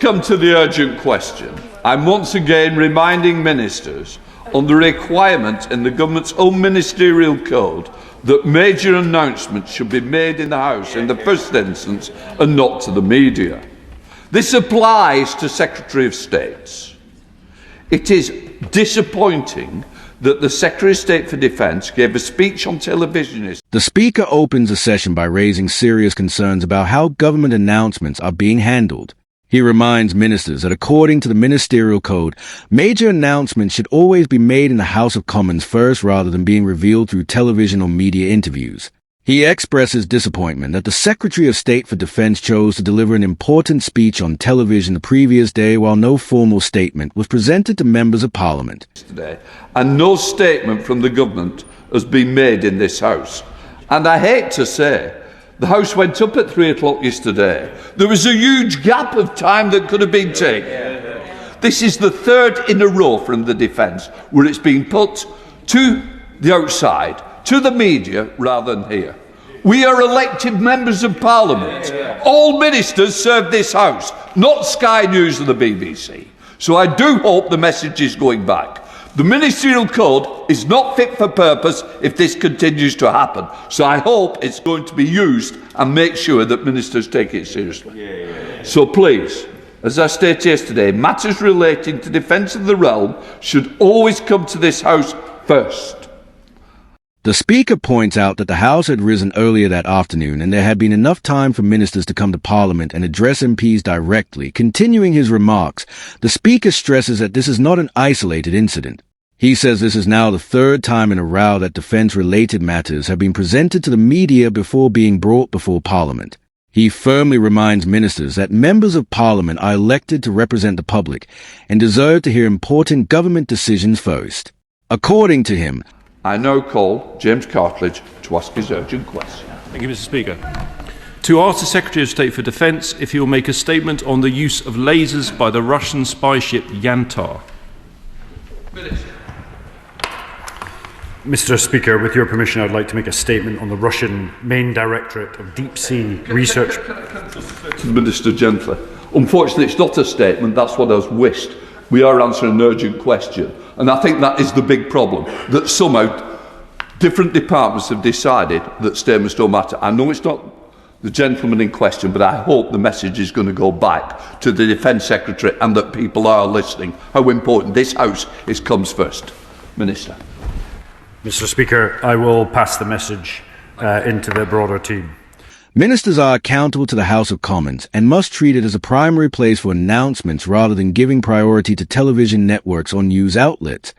Come to the urgent question. I'm once again reminding ministers on the requirement in the government's own ministerial code that major announcements should be made in the House in the first instance and not to the media. This applies to Secretary of States. It is disappointing that the Secretary of State for Defence gave a speech on television. The Speaker opens the session by raising serious concerns about how government announcements are being handled. He reminds ministers that according to the ministerial code, major announcements should always be made in the House of Commons first rather than being revealed through television or media interviews. He expresses disappointment that the Secretary of State for Defence chose to deliver an important speech on television the previous day while no formal statement was presented to members of Parliament. Today, and no statement from the government has been made in this House. And I hate to say, the House went up at 3 o'clock yesterday. There was a huge gap of time that could have been taken. This is the third in a row from the Defence where it's been put to the outside, to the media rather than here. We are elected members of Parliament. All ministers serve this House, not Sky News or the BBC. So I do hope the message is going back. The ministerial code is not fit for purpose if this continues to happen. So I hope it's going to be used and make sure that ministers take it seriously. So please, as I stated yesterday, matters relating to defence of the realm should always come to this House first. The Speaker points out that the House had risen earlier that afternoon and there had been enough time for ministers to come to Parliament and address MPs directly. Continuing his remarks, the Speaker stresses that this is not an isolated incident. He says this is now the third time in a row that defence-related matters have been presented to the media before being brought before Parliament. He firmly reminds ministers that members of Parliament are elected to represent the public and deserve to hear important government decisions first. According to him, I now call James Cartledge to ask his urgent question. Thank you, Mr. Speaker. To ask the Secretary of State for Defence if he will make a statement on the use of lasers by the Russian spy ship Yantar. Mr. Speaker, with your permission, I would like to make a statement on the Russian main directorate of deep sea research. To the Minister gently. Unfortunately, it's not a statement. That's what I was wished. We are answering an urgent question. And I think that is the big problem, that somehow different departments have decided that statements don't matter. I know it's not the gentleman in question, but I hope the message is going to go back to the Defence Secretary and that people are listening how important this House is comes first. Minister. Mr. Speaker, I will pass the message into the broader team. Ministers are accountable to the House of Commons and must treat it as a primary place for announcements rather than giving priority to television networks or news outlets.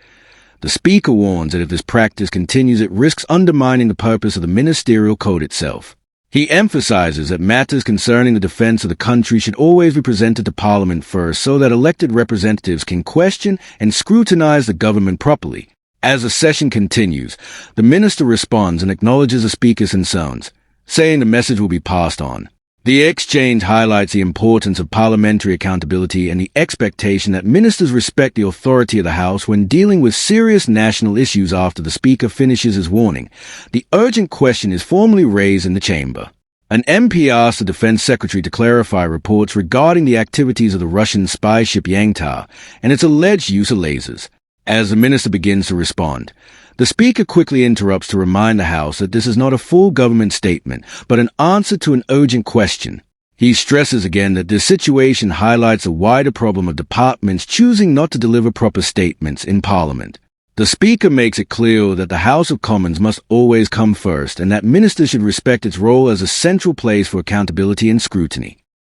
The Speaker warns that if this practice continues, it risks undermining the purpose of the ministerial code itself. He emphasizes that matters concerning the defence of the country should always be presented to Parliament first so that elected representatives can question and scrutinise the government properly. As the session continues, the Minister responds and acknowledges the Speaker's concerns, saying the message will be passed on. The exchange highlights the importance of parliamentary accountability and the expectation that ministers respect the authority of the House when dealing with serious national issues. After the Speaker finishes his warning, the urgent question is formally raised in the chamber. An MP asks the Defence Secretary to clarify reports regarding the activities of the Russian spy ship Yantar and its alleged use of lasers. As the Minister begins to respond, the Speaker quickly interrupts to remind the House that this is not a full government statement, but an answer to an urgent question. He stresses again that this situation highlights a wider problem of departments choosing not to deliver proper statements in Parliament. The Speaker makes it clear that the House of Commons must always come first and that ministers should respect its role as a central place for accountability and scrutiny.